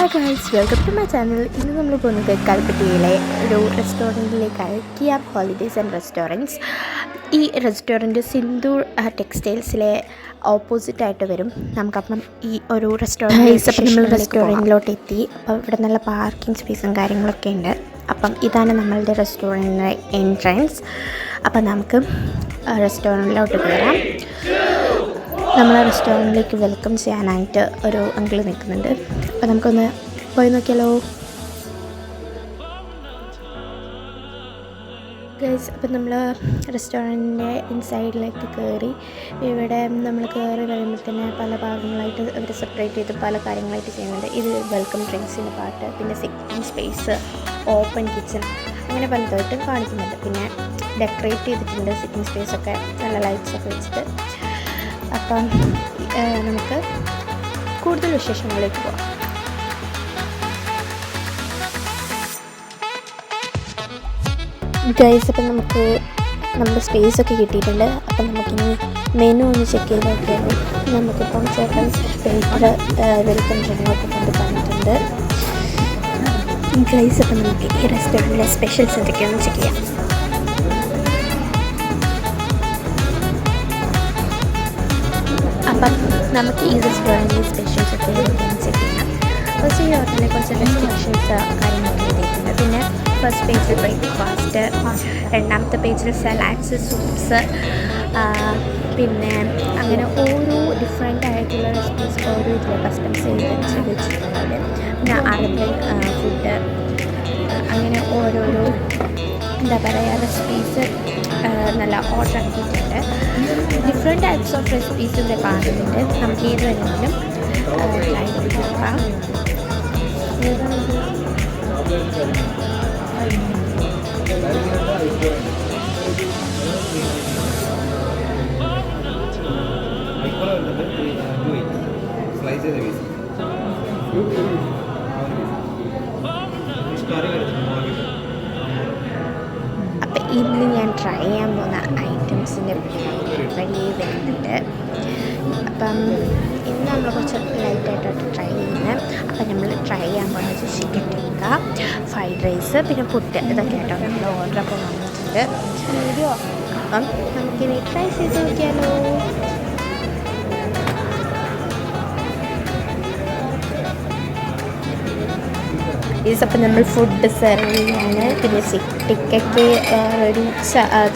Hi guys, welcome to my channel. ഇന്ന് നമ്മൾ പോകുന്നത് കൽപ്പറ്റയിലെ ഒരു റെസ്റ്റോറൻറ്റിലേക്കാണ്. Kia holidays and restaurants. ഈ റെസ്റ്റോറൻറ്റ് സിന്ദൂർ ടെക്സ്റ്റൈൽസിലെ ഓപ്പോസിറ്റായിട്ട് വരും. നമുക്കപ്പം ഈ ഒരു റെസ്റ്റോറൻറ്റിലോട്ട് എത്തി. അപ്പോൾ ഇവിടെ നല്ല പാർക്കിംഗ് സ്പേസും കാര്യങ്ങളൊക്കെ ഉണ്ട്. അപ്പം ഇതാണ് നമ്മളുടെ റെസ്റ്റോറൻറ്റിൻ്റെ എൻട്രൻസ്. അപ്പം നമുക്ക് റെസ്റ്റോറൻറ്റിലോട്ട് കയറാം. നമ്മളെ റെസ്റ്റോറൻറ്റിലേക്ക് വെൽക്കം ചെയ്യാനായിട്ട് ഒരു അങ്കിൾ നിൽക്കുന്നുണ്ട്. അപ്പോൾ നമുക്കൊന്ന് പോയി നോക്കിയാലോ ഗൈസ്. അപ്പം നമ്മൾ റെസ്റ്റോറൻറ്റിൻ്റെ ഇൻസൈഡിലേക്ക് കയറി. ഇവിടെ നമ്മൾ കയറി വരുമ്പോൾ തന്നെ പല ഭാഗങ്ങളായിട്ട് അവർ സെപ്പറേറ്റ് ചെയ്ത് പല കാര്യങ്ങളായിട്ട് ചെയ്യുന്നുണ്ട്. ഇത് വെൽക്കം ഡ്രിങ്ക്സിൻ്റെ പാട്ട്, പിന്നെ സിറ്റിംഗ് സ്പേസ്, ഓപ്പൺ കിച്ചൺ, അങ്ങനെ പലതായിട്ടും കാണിക്കുന്നുണ്ട്. പിന്നെ ഡെക്കറേറ്റ് ചെയ്തിട്ടുണ്ട് സിറ്റിംഗ് സ്പേസൊക്കെ നല്ല ലൈറ്റ്സൊക്കെ വെച്ചിട്ട്. അപ്പം നമുക്ക് കൂടുതൽ വിശേഷങ്ങളിലേക്ക് പോകാം. ഗൈസ്, അപ്പം നമുക്ക് നമ്മുടെ സ്പേസൊക്കെ കിട്ടിയിട്ടുണ്ട്. അപ്പം നമുക്കിനി മെനു ഒന്ന് ചെക്ക് ചെയ്ത് നോക്കിയാലും നമുക്കിപ്പം ചേട്ടൻ പേപ്പർ വെൽക്കം ഡ്രിങ്കൊക്കെ കൊണ്ട് തന്നിട്ടുണ്ട്. ഗൈസ്, അപ്പം നമുക്ക് ഈ റെസ്റ്റോറൻറ്റിലെ സ്പെഷ്യൽസ് എന്തൊക്കെയാണെന്ന് ചെക്ക് ചെയ്യാം. അപ്പം നമുക്ക് ഈ റെസ്റ്റോറൻറ്റിൽ സ്പെഷ്യൽസ് ഒക്കെ ചെക്ക് ചെയ്യാം. ഫസ്റ്റ് ഈ ഹോട്ടലിനെ കുറച്ച് റെസ്ട്രിക്ഷൻസ് കാര്യങ്ങളൊക്കെ എഴുതിയിട്ടുണ്ട്. പിന്നെ ഫസ്റ്റ് പേജിൽ ബ്രേക്ക്ഫാസ്റ്റ്, രണ്ടാമത്തെ പേജിൽ സലാഡ്സ്, സൂപ്സ്, പിന്നെ അങ്ങനെ ഓരോ ഡിഫറെൻ്റ് ആയിട്ടുള്ള റെസിപ്പീസ് ഓരോ ഇതിൽ കസ്റ്റംസ് ചെയ്ത് വെച്ചിട്ടുണ്ട്. പിന്നെ അറബിക് ഫുഡ്, അങ്ങനെ ഓരോരോ എന്താ പറയുക റെസിപ്പീസ് നല്ല ഓർഡർ ആക്കിയിട്ടുണ്ട്. ഡിഫറെൻറ്റ് ടൈപ്സ് ഓഫ് റെസിപ്പീസ് ഇവിടെ കാണുന്നുണ്ട്. നമുക്ക് ഏത് വേണമെങ്കിലും ട്രൈ ചെയ്ത് നോക്കാം. അപ്പം ഇന്ന് ഞാൻ ട്രൈ ചെയ്യാൻ പോകുന്ന ഐറ്റംസിൻ്റെ റെഡി വരുന്നുണ്ട്. അപ്പം ഇന്ന് നമ്മൾ കുറച്ച് ലൈറ്റായിട്ടാണ് ട്രൈ ചെയ്യുന്നത്. അപ്പം നമ്മൾ ട്രൈ ചെയ്യാൻ പോകുന്നത് ചിക്കൻ ടിക്ക, ഫ്രൈഡ് റൈസ്, പിന്നെ പുട്ട്, ഇതൊക്കെ ആയിട്ടോ നമ്മൾ ഓർഡറൊക്കെ വന്നിട്ടുണ്ട്. അപ്പം നമുക്കിനി ട്രൈ ചെയ്ത് നോക്കിയാലോ. അപ്പം നമ്മൾ ഫുഡ് സെർവ് ചെയ്യാണ്. പിന്നെ ടിക്കയ്ക്ക് ഒരു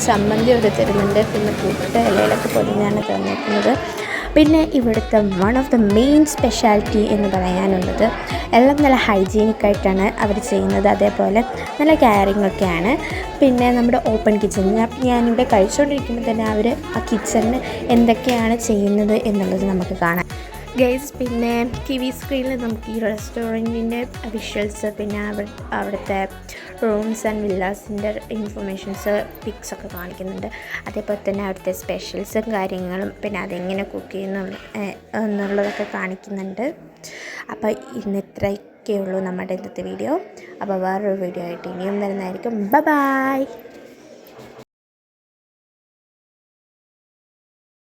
ചമ്മന്തി ഒരു തരുന്നുണ്ട്. പിന്നെ പുട്ട് ഇലയിലൊക്കെ പൊതിഞ്ഞാണ് തന്നിരിക്കുന്നത്. പിന്നെ ഇവിടുത്തെ one of the main speciality എന്ന് പറയാനുള്ളത് എല്ലാം നല്ല ഹൈജീനിക്കായിട്ടാണ് അവർ ചെയ്യുന്നത്. അതേപോലെ നല്ല കെയറിങ് ഒക്കെയാണ്. പിന്നെ നമ്മുടെ ഓപ്പൺ കിച്ചൺ, ഞാനിവിടെ കഴിച്ചുകൊണ്ടിരിക്കുമ്പോൾ തന്നെ അവർ ആ കിച്ചണിന് എന്തൊക്കെയാണ് ചെയ്യുന്നത് എന്നുള്ളത് നമുക്ക് കാണാം ഗൈസ്. പിന്നെ ടി വി സ്ക്രീനിൽ നമുക്ക് ഈ റെസ്റ്റോറൻറ്റിൻ്റെ വിഷ്വൽസ്, പിന്നെ അവിടുത്തെ റൂംസ് ആൻഡ് വില്ലാസിൻ്റെ ഇൻഫർമേഷൻസ്, പിക്സൊക്കെ കാണിക്കുന്നുണ്ട്. അതേപോലെ തന്നെ അവിടുത്തെ സ്പെഷ്യൽസും കാര്യങ്ങളും, പിന്നെ അതെങ്ങനെ കുക്ക് ചെയ്യുന്നു എന്നുള്ളതൊക്കെ കാണിക്കുന്നുണ്ട്. അപ്പോൾ ഇന്ന് ഇത്രയൊക്കെയുള്ളൂ നമ്മുടെ ഇന്നത്തെ വീഡിയോ. അപ്പോൾ വേറൊരു വീഡിയോ ആയിട്ട് ഇനിയും വരുന്നതായിരിക്കും. ബൈ.